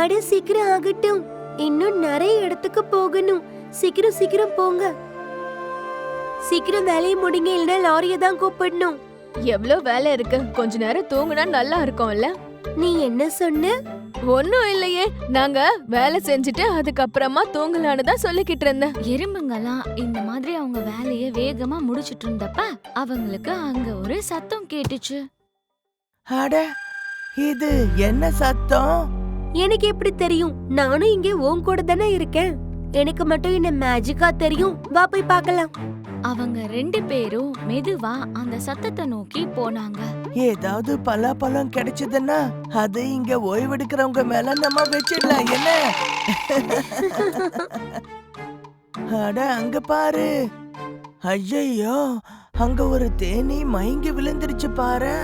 அட சீக்கிரம் ஆகட்டும், இன்னும் நிறைய இடத்துக்கு போகணும். சீக்கிரம் சீக்கிரம் போங்க, சீக்கிரம் வேலையை முடிங்க, இல்லைன்னா லாரியை தான் கூப்பிடணும். எவ்வளவு வேலை இருக்கு, கொஞ்ச நேரம் தூங்குனா நல்லா இருக்கும்ல. நீ என்ன சொன்ன? ஒன்னும் இல்லையே, நாங்க வேலை செஞ்சுட்டு அதுக்கப்புறமா தூங்கலான்னு தான் சொல்லிக்கிட்டு இருந்தேன். எறும்புங்கெல்லாம் இந்த மாதிரி அவங்க வேலைய வேகமா முடிச்சிட்டு இருந்தப்ப அவங்களுக்கு அங்க ஒரு சத்தம் கேட்டுச்சு. அட, இது என்ன சத்தம்? எனக்கு எப்படி தெரியும்? நானும் இங்கே உன் கூட தானே இருக்கேன். எனக்கு மட்டும் என்ன மேஜிக்கா தெரியும்? வா போய் பார்க்கலாம். அவங்க 2 பேரும் மெதுவா அந்த சத்தத்தை நோக்கி போனாங்க. ஏதாவது பலாப்பழம் கிடைச்சதுன்னா அது இங்க ஓய்வெடுக்கிறவங்க மேல நம்ம வச்சிடலாம். என்ன? அட, அங்க பாரு. ஐயோ, அங்க ஒரு தேனீ மயங்கி விழுந்துருச்சு பாரு.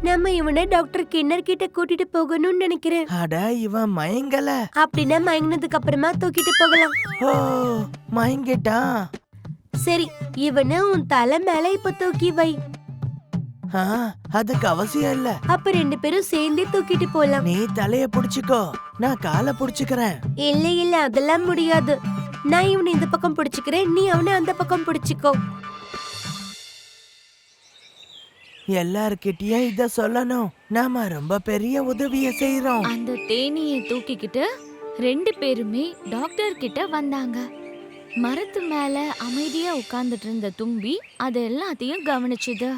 நம்ம இவனை டாக்டர் கிண்ணர் கிட்ட கூட்டிட்டு போகணும்னு நினைக்கிறேன். அட, இவன் மயங்கல. அப்படின்னா மயங்கினதுக்கு அப்புறமா தூக்கிட்டு போகலாம். ஓ, மயங்கிட்டான். சரி, இவனை உன் தலை மேல இப்ப தூக்கி வை. அதுக்கு அவசியம் இல்ல. அப்ப 2 பேரும் சேர்ந்தே தூக்கிட்டு போலாம். நீ தலைய புடிச்சுக்கோ, நான் காலை புடிச்சுக்கிறேன். இல்ல இல்ல, அதெல்லாம் முடியாது. நான் இவனை இந்த பக்கம் புடிச்சுக்கிறேன், நீ அவனை அந்த பக்கம் புடிச்சுக்கோ. எல்லார்கிட்டயும் இத சொல்லணும், நாம ரொம்ப பெரிய உதவிய செய்யறோம். அந்த தேனீயை தூக்கிக்கிட்டு 2 பேருமே டாக்டர் கிட்ட வந்தாங்க. மரத்து மேல அமைதியா உட்கார்ந்துட்டு இருந்த தும்பி அது எல்லாத்தையும் கவனிச்சுது.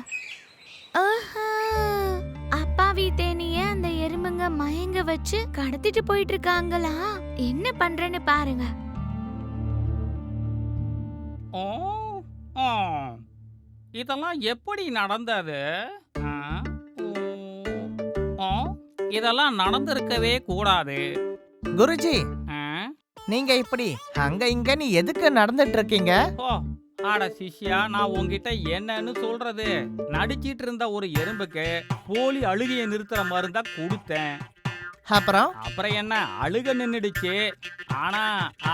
அப்பாவி தேனிய அந்த எறும்புங்க மயங்க வச்சு கடத்திட்டு போயிட்டு இருக்காங்களா? என்ன பண்றேன்னு பாருங்க. இதெல்லாம் எப்படி நடந்தது? இதெல்லாம் நடந்திருக்கவே கூடாது. குருஜி, நீங்க இப்படி அங்க இங்கன்னு எதுக்கு நடந்துட்டு இருக்கீங்க? ஆட சிஷ்யா, நான் உங்ககிட்ட என்னன்னு சொல்றது? நடிச்சிட்டு இருந்த ஒரு எறும்புக்கு போலி அழுகையை நிறுத்துற மருந்தா கொடுத்தேன். அப்புறம் என்ன, அழுக நின்னுடுச்சு. ஆனா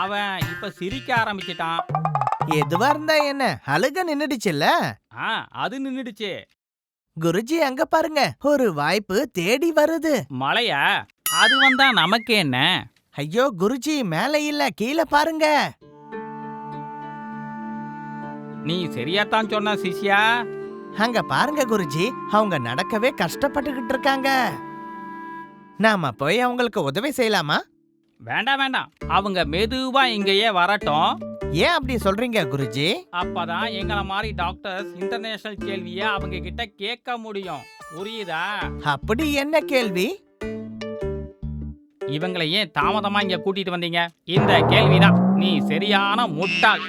அவன் இப்ப சிரிக்க ஆரம்பிச்சிட்டான். எதுவா இருந்தா என்ன, அழுக நின்னுடுச்சுல்ல? அது நின்னுடுச்சு. குருஜி, அங்க பாருங்க, ஒரு வாய்ப்பு தேடி வருது. மழையா? அது வந்தா நமக்கு என்ன? ஐயோ குருஜி, மேல இல்ல, கீழே பாருங்க. நீ சரியாத்தான் சொன்ன சிஷ்யா. அங்க பாருங்க குருஜி, அவங்க நடக்கவே கஷ்டப்பட்டுக்கிட்டு இருக்காங்க. நாம போய் அவங்களுக்கு உதவி செய்யலாமா? வேண்டாம் வேண்டாம், அவங்க மெதுவா இங்கேயே வரட்டும். ஏன் அப்படி சொல்றீங்க குருஜி? அப்பதான் எங்களை மாதிரி டாக்டர்ஸ் இன்டர்நேஷனல் கேள்விய அவங்க கிட்ட கேட்க முடியும். புரியுதா? அப்படி என்ன கேள்வி? இவங்களை ஏன் தாமதமா இங்க கூட்டிட்டு வந்தீங்க? இந்த கேள்விதான். நீ சரியான முட்டாள்.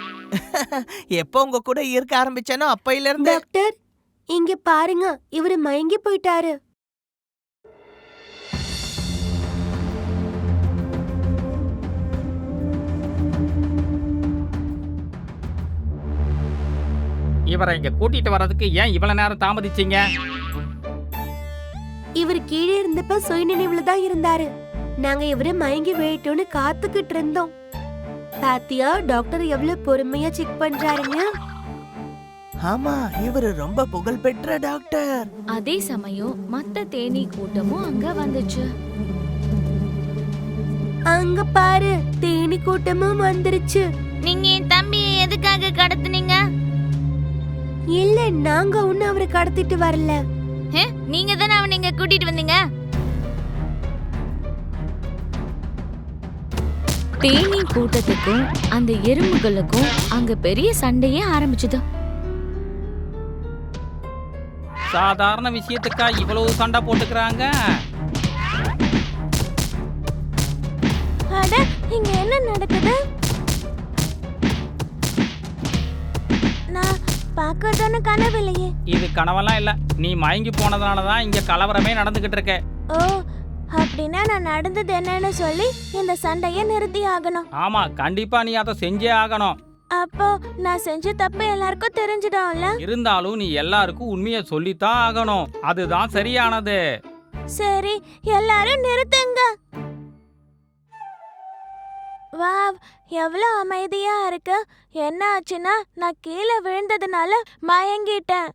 எப்போ உங்க கூட இருக்க ஆரம்பிச்சனோ அப்பையில இருந்து. டாக்டர், இங்க பாருங்க, இவரு மயங்கி போயிட்டாரு. இவரை இங்க கூட்டிட்டு வர்றதுக்கு ஏன் இவ்வளவு நேரம் தாமதிச்சீங்க? இவர் கீழே இருந்தப்ப சுயநினைவுல தான் இருந்தாரு. நாங்க இவரு மயங்கி விழட்டும்னு காத்துக்கிட்டு இருந்தோம். பாத்தியா, டாக்டர் எவ்வளவு பொறுமையா செக் பண்றாருங்க. ஆமா, இவரு ரொம்ப புகழ் பெற்ற டாக்டர். அதே சமயம் மத்த தேனீ கூட்டமும் அங்க வந்துச்சு. அங்க பாரு, தேனி கூட்டமும் வந்துருச்சு. நீங்க என் தம்பியை எதுக்காக கடத்துனீங்க? இல்ல, நாங்க ஒண்ணு அவரை கடத்திட்டு வரல. நீங்க தானே அவனை இங்க கூட்டிட்டு வந்தீங்க. தேனீ கூட்டத்துக்கும் அந்த எறும்புகளுக்கும் அங்க பெரிய சண்டையே ஆரம்பிச்சது. சாதாரண விஷயத்துக்கா இவ்வளவு சண்டை போட்டுக்கிறாங்க? அட, இங்க என்ன நடக்குது? நான் பார்க்கறதான கனவில்லையே. இது கனவெல்லாம் இல்ல, நீ மயங்கி போனதுனாலதான் இங்க கலவரமே நடந்துகிட்டு இருக்க. ஓ, அப்படின்னா நான் நடந்தது என்னன்னு சொல்லி இந்த சண்டைய நிறுத்தி ஆகணும். ஆமா, கண்டிப்பா நீ அதை செஞ்சே ஆகணும். அப்போ நான் செஞ்ச தப்பு எல்லாருக்கும் தெரிஞ்சிடும்ல. இருந்தாலும் நீ எல்லாருக்கும் உண்மையை சொல்லித்தான் ஆகணும். அதுதான் சரியானது. சரி, எல்லாரும் நிறுத்துங்க. வாவ், எவ்வளவு அமைதியா இருக்கு. என்ன ஆச்சுன்னா, நான் கீழே விழுந்ததுனால மயங்கிட்டேன்.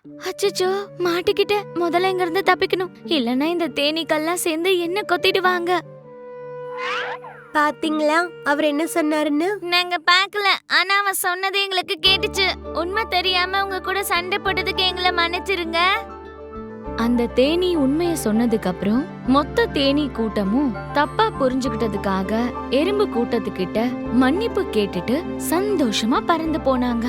அச்சச்சோ, மாட்டிக்கிட்டேன். முதல்ல இங்க இருந்து தப்பிக்கணும், இல்லனா இந்த தேனீக்கெல்லாம் சேர்ந்து என்ன கொத்திடுவாங்க. பாத்தீங்களா அவர் என்ன சொன்னாருன்னு? நாங்க பார்க்கல, ஆனா அவன் சொன்னது எங்களுக்கு கேட்டுச்சு. உண்மை தெரியாம உங்க கூட சண்டை போட்டதுக்கு எங்களை மன்னிச்சிருங்க. அந்த தேனி உண்மையை சொன்னதுக்கு அப்புறம் மொத்த தேனி கூட்டமும் தப்பா புரிஞ்சுக்கிட்டதுக்காக எறும்பு கூட்டத்துக்கிட்ட மன்னிப்பு கேட்டுட்டு சந்தோஷமா பறந்து போனாங்க.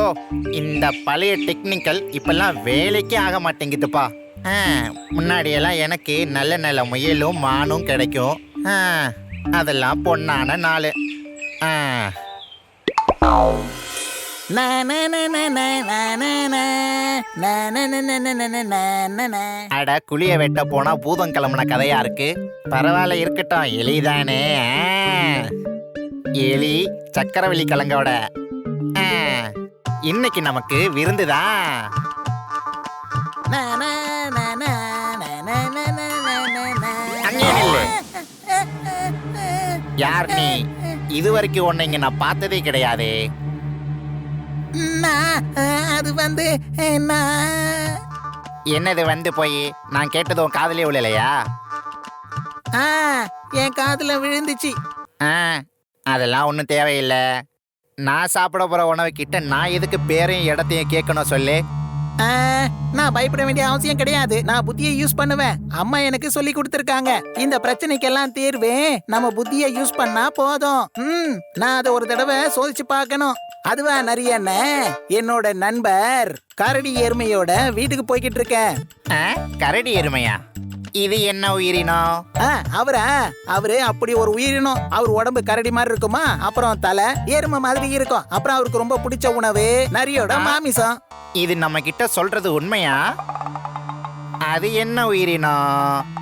ஓ, இந்த பழைய டெக்னிக்கல் இப்பெல்லாம் வேலைக்கே ஆக மாட்டேங்குதுப்பா. முன்னாடியெல்லாம் எனக்கு நல்ல நல்ல முயலும் மானும் கிடைக்கும். அதெல்லாம் பொன்னான நாள். அட, குழிய வெட்ட போனா பூதம் கிளம்புன கதையா இருக்கு. பரவாயில்ல, இருக்கட்டும். எலிதானே. எலி சக்கரவள்ளி கிழங்கோட இன்னைக்கு நமக்கு விருந்துதான். யார் நீ? இதுவரைக்கும் உன்னை இங்க நான் பார்த்ததே கிடையாதே. அது வந்து என்னது வந்து போய் நான் கேட்டது உன் காதலே விழலையா? என் காதுல விழுந்துச்சு. அதெல்லாம் ஒன்றும் தேவையில்லை. நான் சாப்பிட போற உணவு கிட்ட நான் எதுக்கு பேரையும் இடத்தையும் கேட்கணும் சொல்லு. நான் பயப்பட வேண்டிய அவசியம் கிடையாது. நான் புத்தியை யூஸ் பண்ணுவேன். அம்மா எனக்கு சொல்லி கொடுத்திருக்காங்க. இந்த பிரச்சனைக்கெல்லாம் தீர்வு நம்ம புத்தியை யூஸ் பண்ணா போதும். நான் அதை ஒரு தடவை சோதிச்சு பார்க்கணும். அதுவா நரியண்ண, என்னோட நண்பர் கரடி எருமையோட வீட்டுக்கு போய்கிட்டு இருக்கேன். கரடி எருமையா? இது என்ன உயிரினம்? அவரு அப்படி ஒரு உயிரினம். அவர் உடம்பு கரடி மாதிரி இருக்குமா, அப்புறம் தலை எருமை மாதிரி இருக்கும். அப்புறம் அவருக்கு ரொம்ப பிடிச்ச உணவு நரியோட மாமிசம். இது நம்ம கிட்ட சொல்றது உண்மையா? அது என்ன உயிரினம்?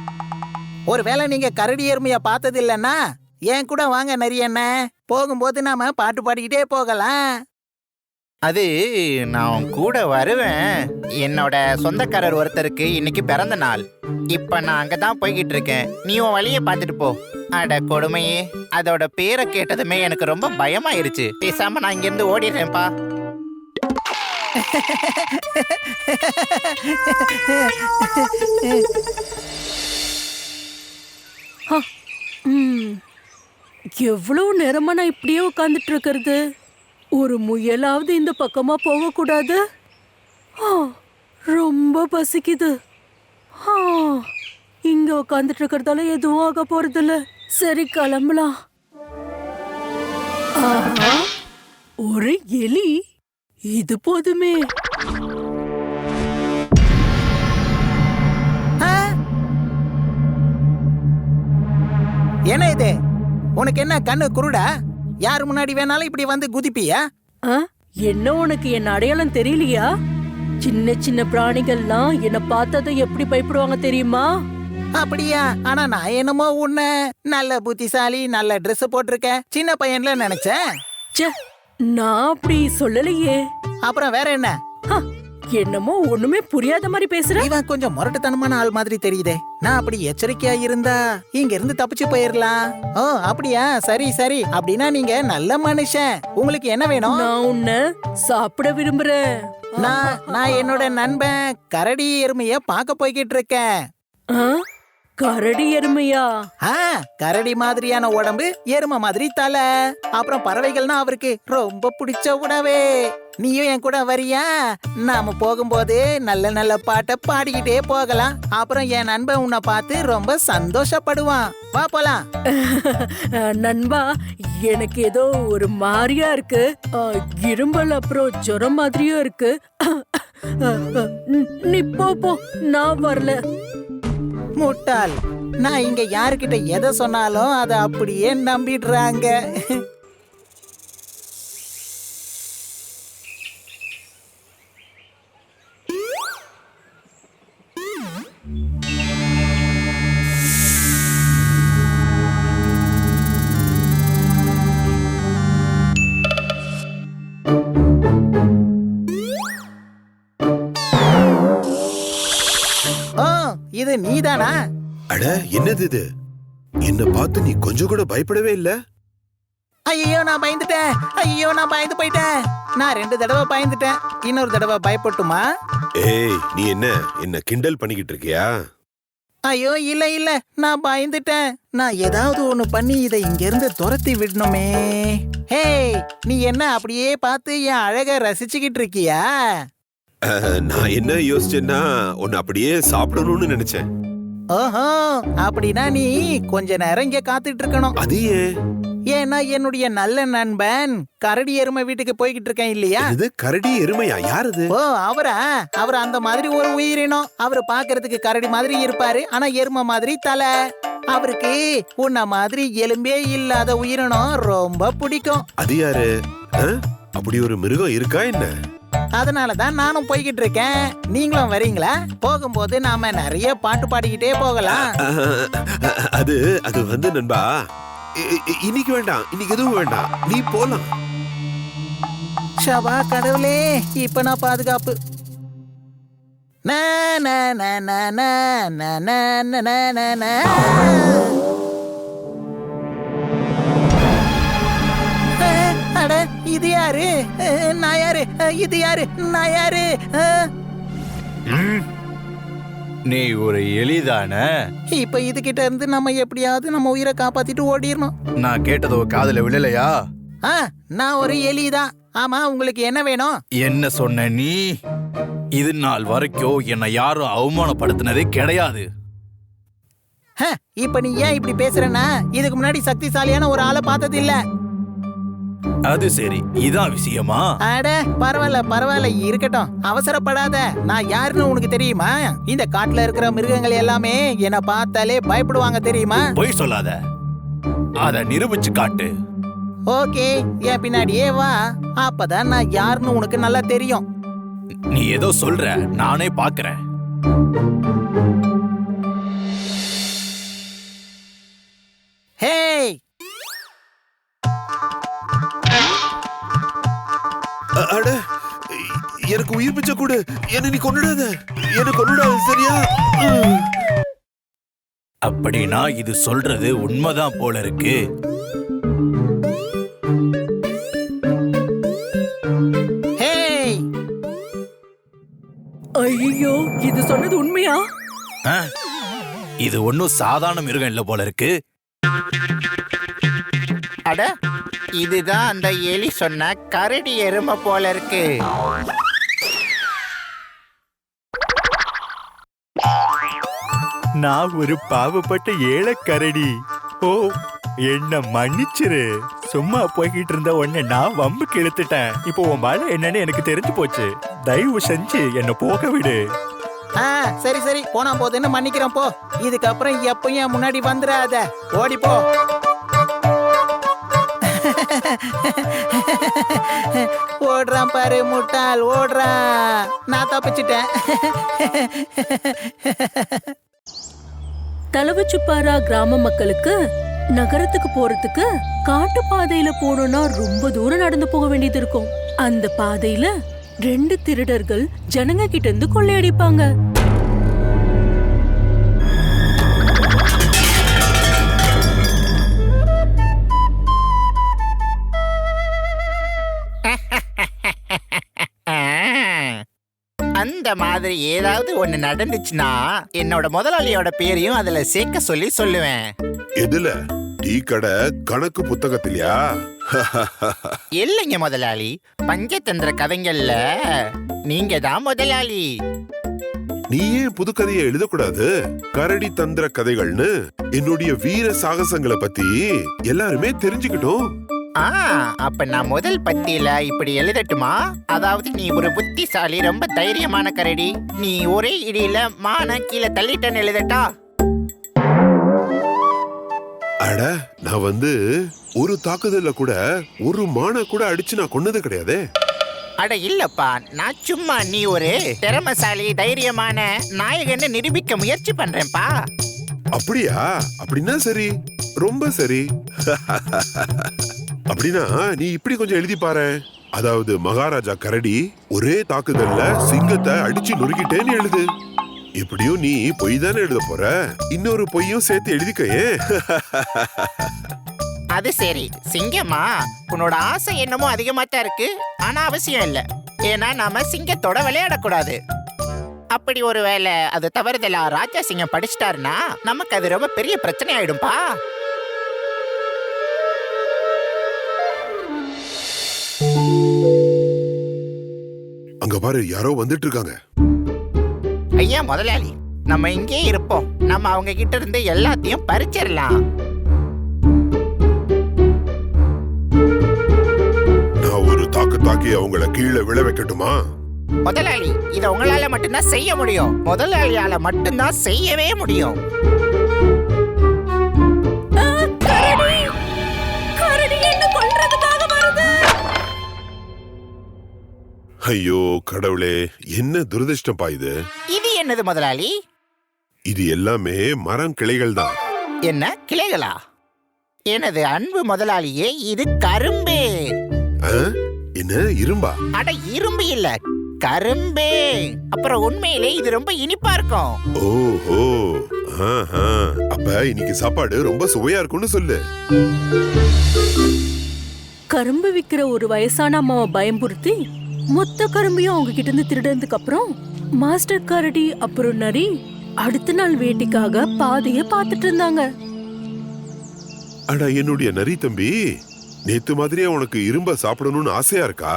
ஒருவேளை நீங்க கரடி எருமைய பார்த்தது இல்லைன்னா ஏன் கூட வாங்க நரியண்ண. போகும்போது நாம பாட்டு பாடிக்கிட்டே போகலாம். அது நான் கூட வருவேன். என்னோட சொந்தக்காரர் ஒருத்தருக்கு இன்னைக்கு பிறந்த நாள். இப்ப நான் அங்கதான் போய்கிட்டு இருக்கேன். நீ உன் வழியை பார்த்துட்டு போ. அட கொடுமையே, அதோட பேரை கேட்டதுமே எனக்கு ரொம்ப பயமாயிருச்சு. பேசாம நான் இங்கிருந்து ஓடிடுறேன்ப்பா. எவ்வளவு நேரமா நான் இப்படியே உட்காந்துட்டு இருக்கிறது? ஒரு முயலாவது இந்த பக்கமா போக கூடாது? ரொம்ப பசிக்குது. இங்க உட்காந்துட்டு இருக்கிறதால எதுவும் ஆக போறது இல்ல. சரி, கிளம்பலாம். ஒரு எலி, இது போதுமே. என்ன இது? உனக்கு என்ன கண்ணு குருடா? யாரு முன்னாடி வேணாலும் இப்படி வந்து குதிப்பியா? என்ன, உனக்கு என் அடையாளம் தெரியலையா? சின்ன சின்ன பிராணிகள்லாம் என்ன பார்த்ததை எப்படி பயப்படுவாங்க தெரியுமா? அப்படியா? ஆனா நான் என்னமோ உன்ன நல்ல புத்திசாலி, நல்ல ட்ரெஸ் போட்டிருக்க சின்ன பையன்ல நினைச்சேன். நான் அப்படி சொல்லலையே. அப்புறம் வேற என்ன? என்னமோ ஒண்ணுமே புரியாத மாதிரி பேசுற. இவன் கொஞ்சம் முரட்டுத்தனமான ஆள் மாதிரி தெரியுதே. நான் அப்படி எச்சரிக்கையா இருந்தா இங்க இருந்து தப்பிச்சு போயிடலாம். ஓ அப்படியா? சரி சரி. அப்படின்னா நீங்க நல்ல மனுஷன். உங்களுக்கு என்ன வேணும்? நான் உன்னை சாப்பிட விரும்புறேன். நான் என்னோட நண்பன் கரடி எருமைய பார்க்க போய்கிட்டு இருக்கேன். கரடி எருமையா? கரடி மாதிரியான உடம்பு, எருமை மாதிரி தலை, அப்புறம் பறவைகள்னா அவருக்கு ரொம்ப பிடிச்ச உணவு. நீயும் என் கூட வரியா? நாம போகும்போது நல்ல நல்ல பாட்டை பாடிக்கிட்டே போகலாம். அப்புறம் என் நண்பன் உன்னை பார்த்து ரொம்ப சந்தோஷப்படுவான். வா போலாம். நண்பா, எனக்கு ஏதோ ஒரு மாதிரியா இருக்கு. இரும்பல் அப்புறம் ஜுரம் மாதிரியும் இருக்கு. நீ போ, நான் வரல. முட்டாள், நான் இங்க யாருக்கிட்ட எதை சொன்னாலும் அதை அப்படியே நம்பிடுறாங்க. இது நீதானா? அட, என்னது இது? என்ன பார்த்து நீ கொஞ்சம் கூட பயப்படவே இல்ல. ஐயோ நான் பயந்துட்டேன். ஐயோ நான் பயந்து போயிட்டேன். நான் 2 தடவை பயந்துட்டேன். இன்னொரு தடவை பயப்பட்டுமா? ஏய், நீ என்ன கிண்டல் பண்ணிக்கிட்டு இருக்கியா? ஐயோ இல்ல இல்ல, நான் பயந்துட்டேன். நான் ஏதாவது ஒண்ணு பண்ணி இதை இங்க இருந்து துரத்தி விடணுமே. ஹே, நீ என்ன அப்படியே பார்த்து என் அழக ரசிச்சுக்கிட்டு இருக்கியா? நான் என்ன யோசிச்சேன்னா உன்னை அப்படியே சாப்பிடணும்னு நினைச்சேன். ஓஹோ, அப்படின்னா நீ கொஞ்ச நேரம் இங்க காத்துட்டு இருக்கணும். அது ஏன்? ஏன்னா என்னுடைய நல்ல நண்பன் கரடி எருமை வீட்டுக்கு போய்கிட்டு இருக்கேன் இல்லையா? இது கரடி எருமையா? யாருது? ஓ அவர் அந்த மாதிரி ஒரு உயிரினம். அவரு பாக்குறதுக்கு கரடி மாதிரி இருப்பாரு, ஆனா எருமை மாதிரி தலை. அவருக்கு உன்ன மாதிரி எலும்பே இல்லாத உயிரினம் ரொம்ப பிடிக்கும். அது யாரு? அப்படி ஒரு மிருகம் இருக்கா என்ன? அதனாலதான் நானும் போய்கிட்டு இருக்கேன். நீங்களும் வரீங்களா? போகும்போது நாம நிறைய பாட்டு பாடிக்கிட்டே போகலாம். அது வந்து நண்பா, இன்னைக்கு வேண்டாம், இன்னைக்கு எதுவும் வேண்டாம், நீ போலாம். ஷபா கடவுளே, இப்ப நான் பாதுகாப்பு. அட, இது யாரு? நான் யாரு? இது யாரு? நான் யாரு? நீ ஒரு எலிதானே? இப்ப இதுகிட்ட இருந்து நம்ம எப்படியாவது நம்ம உயிரை காப்பாத்திட்டு ஓடிடணும். நான் கேட்டதோ காதுல விழலையா? நான் ஒரு எலிதான். ஆமா, உங்களுக்கு என்ன வேணும்? என்ன சொன்ன நீ? இது நாள் வரைக்கும் என்னை யாரும் அவமானப்படுத்தினதே கிடையாது. இப்ப நீ ஏன் இப்படி பேசுறன்னா, இதுக்கு முன்னாடி சக்திசாலியான ஒரு ஆளை பார்த்தது இல்ல. அது சரி, இதான் விஷயமா? அட பரவாயில்ல இருக்கட்டும், அவசரப்படாத. நான் யாருன்னு உனக்கு தெரியுமா? இந்த காட்டுல இருக்கிற மிருகங்கள் எல்லாமே என்ன பார்த்தாலே பயப்படுவாங்க தெரியுமா? பொய் சொல்லாத, அத நிரூபிச்சு காட்டு. ஓகே, என் பின்னாடியே வா. அப்பதான் நான் யாருன்னு உனக்கு நல்லா தெரியும். நீ ஏதோ சொல்ற, நானே பாக்குறேன். ஹேய், அட, எனக்கு உயிர் பிச்சை கொடு. என்ன நீ கொன்னுடாத, என்ன கொன்னுடாத, சரியா? அப்படின்னா இது சொல்றது உண்மைதான் போல இருக்கு. ஹேய், ஐயோ, இது சொன்னது உண்மையா? இது ஒன்னும் சாதாரண மிருகம் இல்ல போல இருக்கு. அட, இதுதான் அந்த எலி சொன்ன கரடி எருமை போல இருக்கு. நான் ஒரு பாவப்பட்ட ஏழை கரடி. ஓ, என்ன மன்னிச்சிரு. சும்மா போய்கிட்டு இருந்த உடனே நான் வம்புக்கு இழுத்துட்டேன். இப்போ உன் வேலை என்னன்னு எனக்கு தெரிஞ்சு போச்சு. தயவு செஞ்சு என்ன போக விடு. சரி போனா போதுன்னு மன்னிக்கிறேன் போ. இதுக்கப்புறம் எப்பயும் முன்னாடி வந்துடாத, ஓடிப்போ. ஓடுறான் பாரு முட்டாள், ஓடுறான். நான் தப்பிச்சிட்டேன். தலவச்சுப்பாரா கிராம மக்களுக்கு நகரத்துக்கு போறதுக்கு காட்டு பாதையில போகணும்னா ரொம்ப தூரம் நடந்து போக வேண்டியது இருக்கும். அந்த பாதையில 2 திருடர்கள் ஜனங்க கிட்ட இருந்து கொள்ளையடிப்பாங்க. அந்த மாதிரி ஏதாவது ஒண்ணு நடந்துச்சுன்னா என்னோட முதலாளியோட பேரையும் அதுல சேர்க்க சொல்லி சொல்லுவேன். எதுல? டீ கடை கணக்கு புத்தகத்திலயா? இல்லைங்க முதலாளி, பஞ்சதந்திர கதைங்கள்ல நீங்க தான் முதலாளி. நீ ஏன் புது கதையை எழுதக்கூடாது? கரடி தந்திர கதைகள்னு என்னுடைய வீர சாகசங்களை பத்தி எல்லாருமே தெரிஞ்சுக்கிட்டோம். அப்ப நான் முதல் பத்தியில இப்படி எழுதட்டுமா? அதாவது, நீ ஒரு புத்திசாலி, ரொம்ப தைரியமான கரடி. நீ ஒரே இடியில மான கீழே தள்ளிட்டேன்னு எழுதட்டா? அட, நான் ஒரு தாக்குதல்ல கூட ஒரு மான கூட அடிச்சு நான் கொன்னது கிடையாதே. அட இல்லப்பா, நான் சும்மா நீ ஒரு திறமசாலி தைரியமான நாயகன்னு நிரூபிக்க முயற்சி பண்றேன்ப்பா. அப்படியா? அப்படின்னா சரி, ரொம்ப சரி. அப்படின்னா நீ இப்படி கொஞ்சம் எழுதி பாரு. அதாவது, மகாராஜா கரடி ஒரே தாக்குதல்ல சிங்கத்தை அடிச்சு நொறுக்கிட்டேன்னு எழுது. எப்படியும் நீ பொய் தானே எழுத போற, இன்னொரு பொய்யும் சேர்த்து எழுதிக்கையே. அது சரி சிங்கம்மா, உன்னோட ஆசை என்னமோ அதிகமா தான் இருக்கு, ஆனா அவசியம் இல்ல. ஏன்னா நாம சிங்கத்தோட விளையாடக்கூடாது. அப்படி ஒரு வேளை அது தவறுதலா ராஜா சிங்கம் படிச்சிட்டாருன்னா நமக்கு அது ரொம்ப பெரிய பிரச்சனை ஆயிடும்பா. அங்க பாரு, யாரோ வந்துட்டு இருக்காங்க. ஐயா முதலாளி, நம்ம இங்கே இருப்போம். நம்ம அவங்க கிட்ட இருந்து எல்லாத்தையும் பறிச்சிடலாம். நான் ஒரு தாக்கி அவங்கள கீழே விழ வைக்கட்டுமா? முதலாளி, இத உங்களால மட்டும்தான் செய்ய முடியும். முதலாளியால மட்டும்தான் செய்யவே முடியும். ஐயோ கடவுளே, என்ன துரதிர்ஷ்டப்பா இது. இது என்னது முதலாளி? இது எல்லாமே மரம் கிளைகள் தான். என்ன கிளைகளா? எனது அன்பு முதலாளியே, இது கரும்பே. என்ன இரும்பா? அட இரும்பு இல்ல, கரும்பே. அப்புறம் உண்மையிலே இது ரொம்ப இனிப்பா இருக்கும். ஓஹோ, அப்ப இன்னைக்கு சாப்பாடு ரொம்ப சுவையா இருக்கும்னு சொல்லு. கரும்பு விக்கிற ஒரு வயசான அம்மாவை பயம்புறுத்தி மொத்த கரும்பையும் அவங்க கிட்ட இருந்து திருடதுக்கு அப்புறம் மாஸ்டர் கரடி அப்புறம் நரி அடுத்த நாள் வேட்டைக்காக பாதைய பாத்துட்டு இருந்தாங்க. அட என்னுடைய நரி தம்பி, நேத்து மாதிரியே உனக்கு இரும்ப சாப்பிடணும்னு ஆசையா இருக்கா?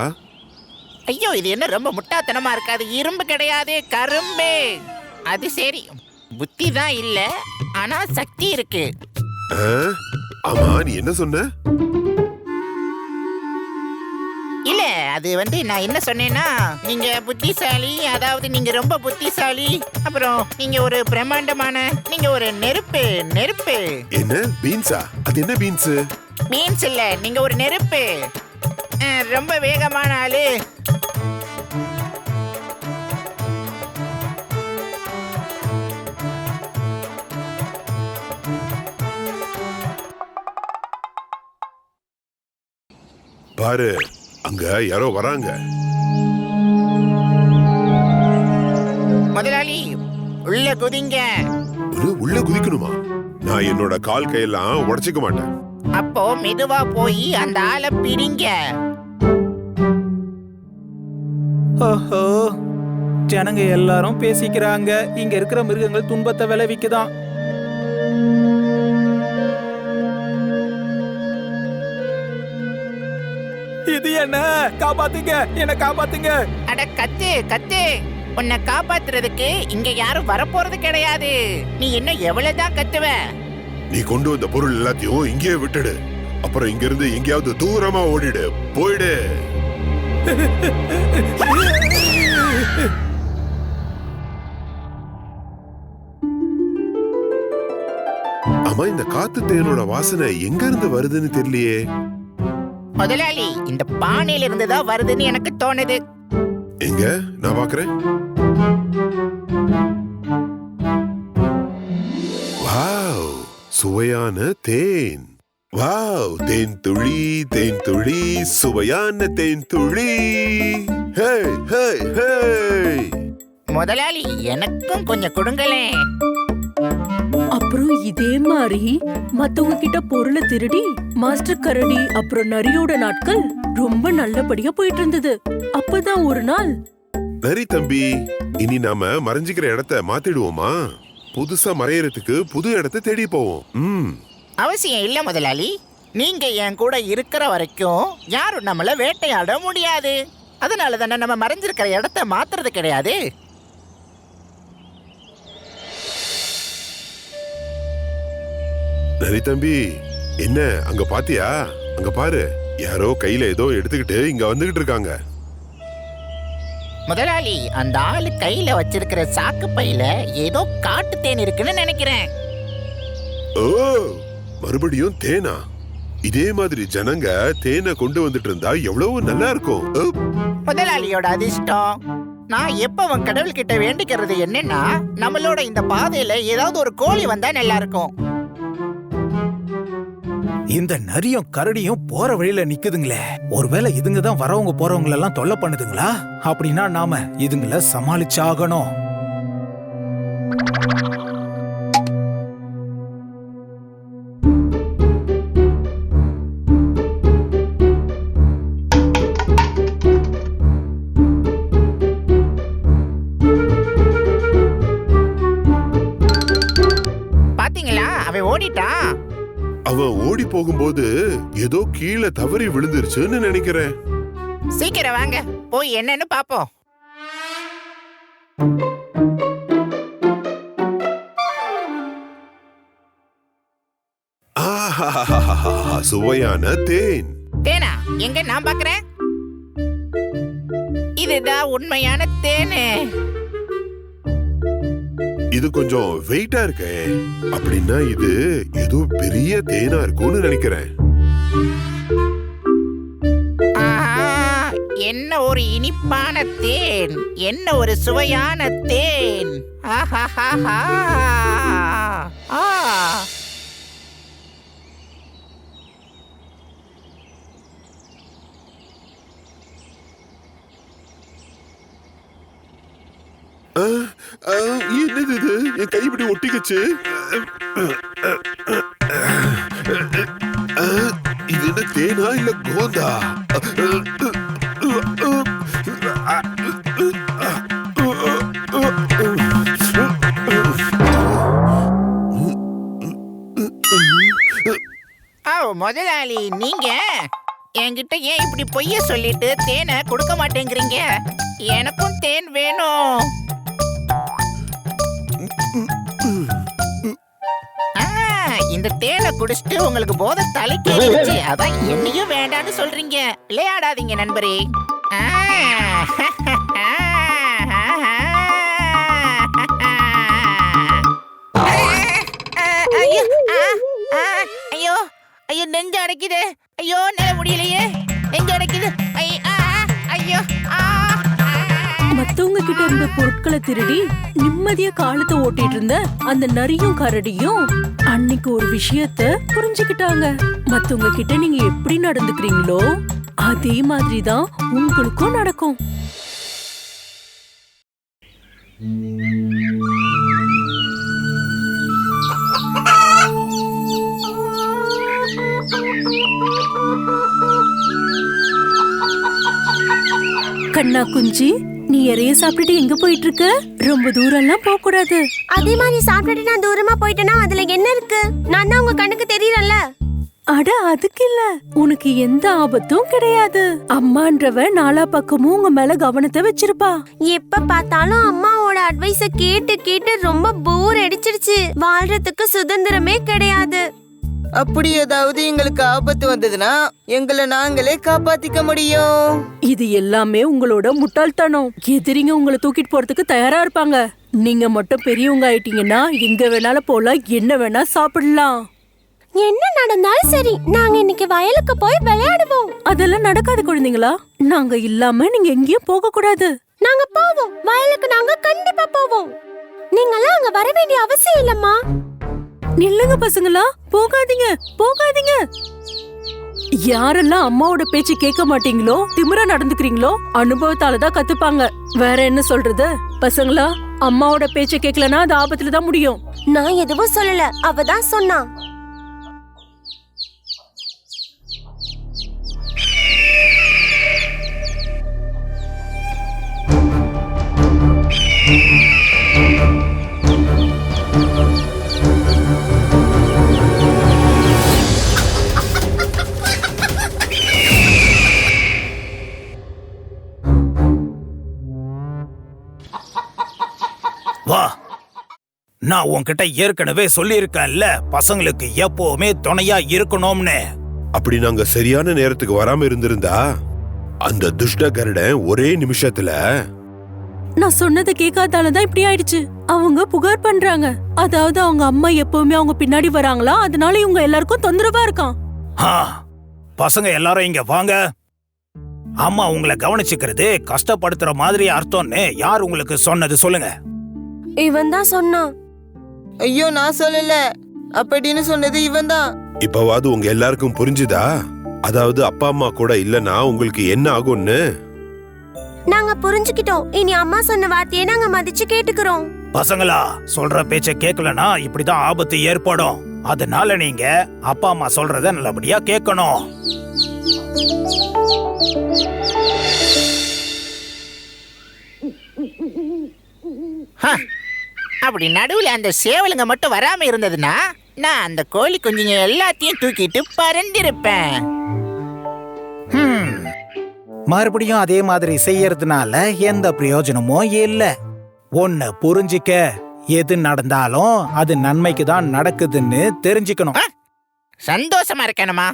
ஐயோ, இது என்ன ரொம்ப முட்டாத்தனமா இருக்காது? இரும்பு கிடையாது, கரும்பே. அது சரி, புத்தி தான் இல்ல, ஆனா சக்தி இருக்கு. ஆமா, நீ என்ன சொன்ன? இல்ல, அது நான் என்ன சொன்னேன்னா, நீங்க புத்திசாலி, அதாவது நீங்க ரொம்ப புத்திசாலி, அப்புறம் நீங்க ஒரு பிரம்மாண்டமான, நீங்க ஒரு நெருப்பு. நெருப்பு என்ன பீன்ஸா? அது என்ன பீன்ஸ்? பீன்ஸ் இல்ல, நீங்க ஒரு நெருப்பு. ரொம்ப வேகமான ஆளு. பாரு, அங்க யாரோ வராங்க. முதலாளி, உள்ள குதிங்க. உள்ள குதிக்கணுமா? நான் என்னோட கால் கையெல்லாம் உடைச்சிக்க மாட்டேன். அப்போ மெதுவா போய் அந்த ஆளை பிடிங்க. ஓஹோ, ஜனங்க எல்லாரும் பேசிக்கிறாங்க. இங்க இருக்கிற மிருகங்கள் துன்பத்தை விளைவிக்குதான். இது என்ன? காப்பாத்துங்க, என்ன காப்பாத்துங்க. அட கத்து கத்து, உன்னை காப்பாத்துறதுக்கு இங்க யாரும் வரப்போறது கிடையாது. நீ என்ன எவ்வளவுதான் கத்துவ? நீ கொண்டு வந்த பொருள் எல்லாத்தையும் இங்கேயே விட்டுடு. அப்புறம் இங்க இருந்து எங்கேயாவது தூரமா ஓடிடு. போயிடு. ஆமா, இந்த காத்து தேனோட வாசனை எங்க இருந்து வருதுன்னு தெரியலையே. முதலாளி, இந்த பானையில இருந்து தான் வருதுன்னு எனக்கு தோணுது. எங்க நான் பாக்குறேன். வாவ், சுவையான தேன். வாவ், தேன் துளி, தேன் துளி, சுவையான தேன் துளி. ஹே ஹே ஹே. முதலாளி, எனக்கும் கொஞ்சம் கொடுங்களே. அப்புறம் இதே மாதிரி மத்தவங்க கிட்ட பொருளை திருடி மாஸ்டர் கரடி அப்புறம் நரியோட நாட்கள் ரொம்ப நல்லபடியா போயிட்டு இருந்தது. அப்பதான் ஒரு நாள், நரி தம்பி, இனி நாம மறைஞ்சிக்கிற இடத்த மாத்திடுவோமா? புதுசா மறையறதுக்கு புது இடத்தை தேடி போவோம். அவசியம் இல்ல முதலாளி. நீங்க என் கூட இருக்கிற வரைக்கும் யாரும் நம்மள வேட்டையாட முடியாது. அதனால தானே நம்ம மறைஞ்சிருக்கிற இடத்த மாத்துறது கிடையாது. நரி தம்பி, என்ன அங்க பாத்தியா? அங்க பாரு, யாரோ கையில ஏதோ எடுத்துக்கிட்டு இங்க வந்துகிட்டு இருக்காங்க. முதலாளி, அந்த ஆளு கையில வச்சிருக்கிற சாக்கு பையில ஏதோ காட்டு தேன் இருக்குன்னு நினைக்கிறேன். ஓ, மறுபடியும் தேனா? இதே மாதிரி ஜனங்க தேனை கொண்டு வந்துட்டு இருந்தா எவ்வளவு நல்லா இருக்கும். முதலாளியோட அதிர்ஷ்டம். நான் எப்பவும் கடவுள் கிட்ட வேண்டிக்கிறது என்னன்னா, நம்மளோட இந்த பாதையில ஏதாவது ஒரு கோழி வந்தா நல்லா இருக்கும். இந்த நரியும் கரடியும் போற வழியில நிக்குதுங்களே, ஒருவேளை இதுங்க தான் வரவங்க போறவங்க எல்லாம் தொல்லை பண்ணுதுங்களா? அப்படின்னா நாம இதுங்கள சமாளிச்சாகணும். அவன் ஓடி போகும்போது ஏதோ கீழே தவறி விழுந்துருச்சுன்னு நினைக்கிறேன். சீக்கிரம் வாங்க, போய் என்னன்னு பாப்போம். ஆஹா, சுவையான தேன். தேனா எங்க? நான் பாக்குறேன். இதுதான் உண்மையான தேனு. இது கொஞ்சம் வெயிட்டா இருக்கே. அப்படின்னா இது ஏதோ பெரிய தேனா இருக்கும்னு நினைக்கிறேன். என்ன ஒரு இனிப்பான தேன், என்ன ஒரு சுவையான தேன். ஆஹாஹாஹா. என்னது இது? என் கை இப்படி ஒட்டிக்கிச்சு. இது என்ன தேனா இல்ல கோந்தா? முதலாளி, நீங்க என்கிட்ட ஏன் இப்படி பொய்ய சொல்லிட்டு தேனை கொடுக்க மாட்டேங்கிறீங்க? எனக்கும் தேன் வேணும். இந்த தேனை குடிச்சிட்டு உங்களுக்கு போதை தலைக்கேறிடுச்சு, அதான் என்னையும் வேண்டான்னு சொல்றீங்க. விளையாடாதீங்க நண்பரே. ஐயோ ஐயோ, நெஞ்சு அடைக்குது. ஐயோ, நில முடியலையே, நெஞ்சு அடைக்குது. ஐயோ. மத்தவங்க கிட்ட இருந்த பொருட்களை திருடி நிம்மதியா காலத்தை ஓட்டிட்டு இருந்த அந்த நரியும் கரடியும் அன்னைக்கு ஒரு விஷயத்த புரிஞ்சுக்கிட்டாங்க. மத்தவங்க கிட்ட நீங்க எப்படி நடந்துக்கிறீங்களோ அதே மாதிரிதான் உங்களுக்கும் நடக்கும். கண்ணா குஞ்சி, நீ இறைய சாப்பிட்டுட்டு எங்க போயிட்டு இருக்க? ரொம்ப தூரம் எல்லாம் போக கூடாது. அதே மாதிரி சாப்பிட்டுட்டு நான் தூரமா போயிட்டேன்னா அதுல என்ன இருக்கு? நான் தான் உங்க கண்ணுக்கு தெரியறேன்ல. அட, அதுக்கு இல்ல, உனக்கு எந்த ஆபத்தும் கிடையாது. அம்மான்றவ நாலா பக்கமும் உங்க மேல கவனத்தை வச்சிருப்பா. எப்ப பார்த்தாலும் அம்மாவோட அட்வைஸ கேட்டு கேட்டு ரொம்ப போர் அடிச்சிருச்சு. வாழ்றதுக்கு சுதந்திரமே கிடையாது. அப்படி ஏதாவது எங்களுக்கு ஆபத்து வந்ததுன்னா எங்களை நாங்களே காப்பாத்திக்க முடியும். இது எல்லாமே உங்களோட முட்டாள்தனம். எதிரிங்க உங்களை தூக்கிட்டு போறதுக்கு தயாரா இருப்பாங்க. நீங்க மட்டும் பெரியவங்க ஆயிட்டீங்கன்னா எங்க வேணாலும் போலாம், என்ன வேணா சாப்பிடலாம். என்ன நடந்தாலும் சரி, நாங்க இன்னைக்கு வயலுக்கு போய் விளையாடுவோம். அதெல்லாம் நடக்காது குழந்தைங்களா. நாங்க இல்லாம நீங்க எங்கேயும் போக கூடாது. நாங்க போவோம், வயலுக்கு நாங்க கண்டிப்பா போவோம். நீங்களாம் அங்க வர வேண்டிய அவசியம் இல்லம்மா. நில்லுங்க பசங்களா, போகாதீங்க போகாதீங்க. யாரெல்லாம் அம்மாவோட பேச்சு கேட்க மாட்டீங்களோ, திமிரா நடந்துக்கிறீங்களோ, அனுபவத்தாலதான் கத்துப்பாங்க. வேற என்ன சொல்றது? பசங்களா, அம்மாவோட பேச்ச கேட்கலன்னா அது ஆபத்துல தான் முடியும். நான் எதுவும் சொல்லல, அவதான் சொன்னா. வா, நான் உன்கிட்ட ஏற்கனவே சொல்லியிருக்கேன்ல, பசங்களுக்கு எப்பவுமே துணையா இருக்கணும்னு. அப்படி நாங்க சரியான நேரத்துக்கு வராம இருந்திருந்தா அந்த துஷ்ட கருடன் ஒரே நிமிஷத்துல நான் சொன்னதை கேட்காதாலதான் இப்படி ஆயிடுச்சு. அவங்க புகார் பண்றாங்க. அதாவது அவங்க அம்மா எப்பவுமே அவங்க பின்னாடி வராங்களா, அதனால இவங்க எல்லாருக்கும் தொந்தரவா இருக்கான். பசங்க எல்லாரும் இங்க வாங்க. அம்மா உங்களை கவனிச்சுக்கிறது கஷ்டப்படுத்துற மாதிரி அர்த்தம்னு யார் உங்களுக்கு சொன்னது சொல்லுங்க. இவன் தான் சொன்னான். ஐயோ, நான் சொல்லல, அப்படின்னு சொன்னது இவன் தான். இப்பவாது உங்க எல்லாருக்கும் புரிஞ்சுதா? அதாவது அப்பா அம்மா கூட இல்லனா உங்களுக்கு என்ன ஆகும்னு. நாங்க புரிஞ்சுக்கிட்டோம். இனி அம்மா சொன்ன வார்த்தையை நாங்க மதிச்சு கேட்டுக்கிறோம். பசங்களா, சொல்ற பேச்ச கேட்கலனா இப்படிதான் ஆபத்து ஏற்படும். அதனால நீங்க அப்பா அம்மா சொல்றத நல்லபடியா கேட்கணும். அப்படி நடுவுல அந்த சேவலுங்க மட்டும் வராம இருந்ததுன்னா நான் அந்த கோழி குஞ்சுங்க எல்லாத்தையும் தூக்கிட்டு பறந்திருப்பேன். மறுபடியும் அதே மாதிரி செய்யறதுனால எந்த பிரயோஜனமும் இல்ல. ஒன்ன புரிஞ்சிக்க, எது நடந்தாலும் அது நன்மைக்கு தான் நடக்குதுன்னு தெரிஞ்சுக்கணும். சந்தோஷமா இருக்கணுமா?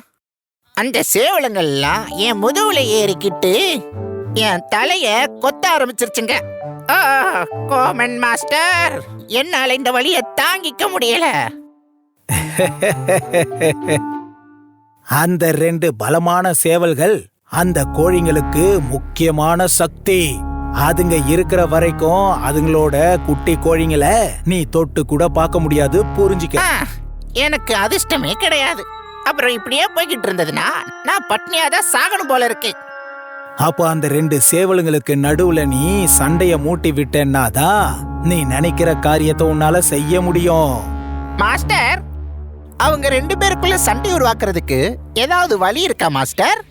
அந்த சேவலங்கள்லாம் என் முதுகுல ஏறிக்கிட்டு என் தலைய கொத்த ஆரம்பிச்சிருச்சுங்க. கோமன் மாஸ்டர், என்னால இந்த வலியை தாங்கிக்க முடியல. அந்த 2 பலமான சேவல்கள் அந்த கோழிங்களுக்கு முக்கியமான சக்தி. அதுங்க இருக்கிற வரைக்கும் அதுங்களோட குட்டி கோழிங்களை நீ தொட்டு கூட பார்க்க முடியாது, புரிஞ்சுக்க. எனக்கு அதிர்ஷ்டமே கிடையாது. அப்புறம் இப்படியே போய்கிட்டு இருந்ததுன்னா நான் பட்னியாதான் சாகணும் போல இருக்கு. அப்ப அந்த 2 சேவலுங்களுக்கு நடுவுல நீ சண்டைய மூட்டி விட்டேன்னாதான் நீ நினைக்கிற காரியத்தை உன்னால செய்ய முடியும். மாஸ்டர், அவங்க 2 பேருக்குள்ள சண்டை உருவாக்குறதுக்கு ஏதாவது வழி இருக்கா மாஸ்டர்?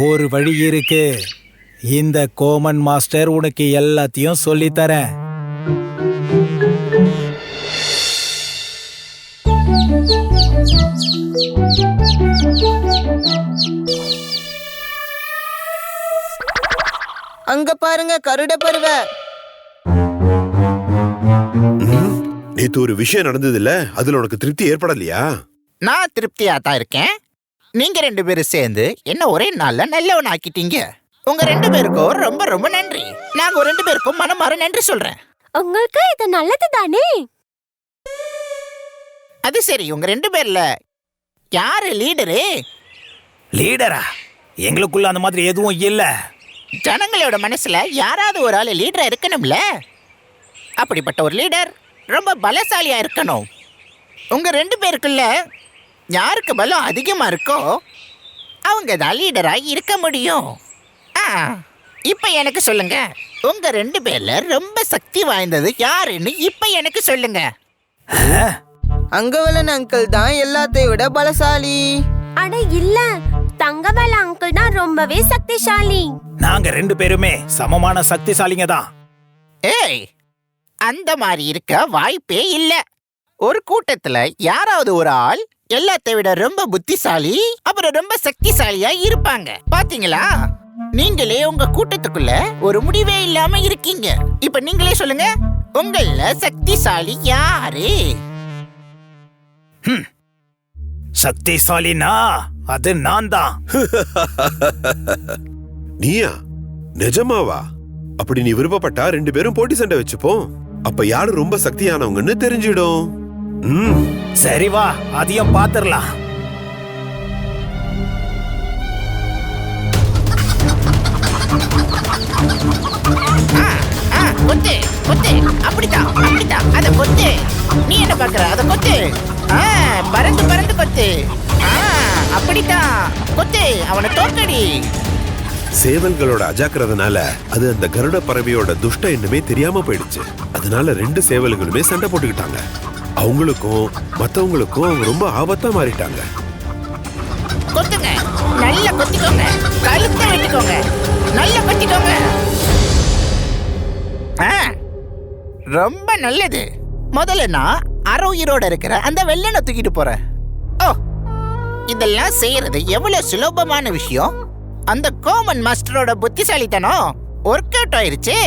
ஒரு வழி இருக்கு. இந்த கோமன் மாஸ்டர் உனக்கு எல்லாத்தையும் சொல்லித்தரேன். அங்க பாருங்க கருட பருவ. நேத்து ஒரு விஷயம் நடந்தது இல்ல, அதுல உனக்கு திருப்தி ஏற்படலையா? நான் திருப்தியா தான் இருக்கேன். நீங்க 2 பேரும் சேர்ந்து என்ன ஒரே நாள்ல நல்லவன் ஆக்கிட்டீங்க. உங்க 2 பேருக்கும் ரொம்ப ரொம்ப நன்றி. நாங்க 2 பேருக்கும் மனமாற நன்றி சொல்றேன். உங்களுக்கு இது நல்லது தானே? அது சரி, உங்க 2 பேர்ல யாரு லீடரு? லீடரா? எங்களுக்குள்ள அந்த மாதிரி எதுவும் இல்ல. ஜனங்களோட மனசுல யாராவது ஒரு ஆள் லீடரா இருக்கணும்ல. அப்படிப்பட்ட ஒரு லீடர் ரொம்ப பலசாலியா இருக்கணும். உங்க 2 பேருக்குள்ள யாருக்கு பலம் அதிகமா இருக்கோ அவங்க தான் லீடரா இருக்க முடியும். இப்ப எனக்கு சொல்லுங்க, உங்க 2 பேர்ல ரொம்ப சக்தி வாய்ந்தது யாருன்னு இப்ப எனக்கு சொல்லுங்க. அங்கவலன் அங்கிள் தான் எல்லாத்தையும் விட பலசாலி. அட இல்ல, தங்கவேல அங்கிள் தான் ரொம்பவே சக்திசாலி. நாங்க 2 பேருமே சமமான சக்திசாலிங்க தான். ஏய், அந்த மாதிரி இருக்க வாய்ப்பே இல்ல. ஒரு கூட்டத்துல யாராவது ஒரு ஆள் எல்லாத்தை விட ரொம்ப புத்திசாலி அப்புறம் ரொம்ப சக்திசாலியா இருப்பாங்க. பாத்தீங்களா? நீங்களே உங்க கூட்டத்துக்குள்ள ஒரு முடிவே இல்லாம இருக்கீங்க. இப்ப நீங்களே சொல்லுங்க, உங்கள சக்திசாலி யாரு? சக்திசாலினா அது நான் தான். நீயா? நிஜமாவா? அப்படி நீ விருப்பப்பட்டா 2 பேரும் போட்டி சண்டை வச்சுப்போம். அப்ப யாரு ரொம்ப சக்தியானவங்கன்னு தெரிஞ்சிடும். சரி வா, அதையும் பாத்துரலாம். கொத்து கொத்து, அப்படிதான் அப்படிதான், அத கொத்து. நீ என்ன பாக்குற? அத கொத்து. பறந்து பறந்து கொத்து. அப்படிதான் கொத்து, அவனை தோக்கடி. சேவல்களோட அஜாக்கிரதனால அது அந்த கருட பறவையோட துஷ்ட எண்ணமே தெரியாம போயிடுச்சு. அதனால 2 சேவல்களுமே சண்டை போட்டுக்கிட்டாங்க. அவங்களுக்கும் மத்தவங்களுக்கும் அவங்க ரொம்ப ஆபத்தா மாறிட்டாங்க. கொத்துங்க, நல்ல கொத்திக்கோங்க, கழுத்தை வெட்டிக்கோங்க, நல்ல கொத்திக்கோங்க. ரொம்ப நல்லது. முதல்ல நான் அரை உயிரோட இருக்கிற அந்த வெள்ளனை தூக்கிட்டு போறேன். ஓ, இதெல்லாம் செய்யறது எவ்வளவு சுலபமான விஷயம். அந்த கோமன் மாஸ்டரோட புத்திசாலித்தனம் ஒர்க் அவுட் ஆயிருச்சு.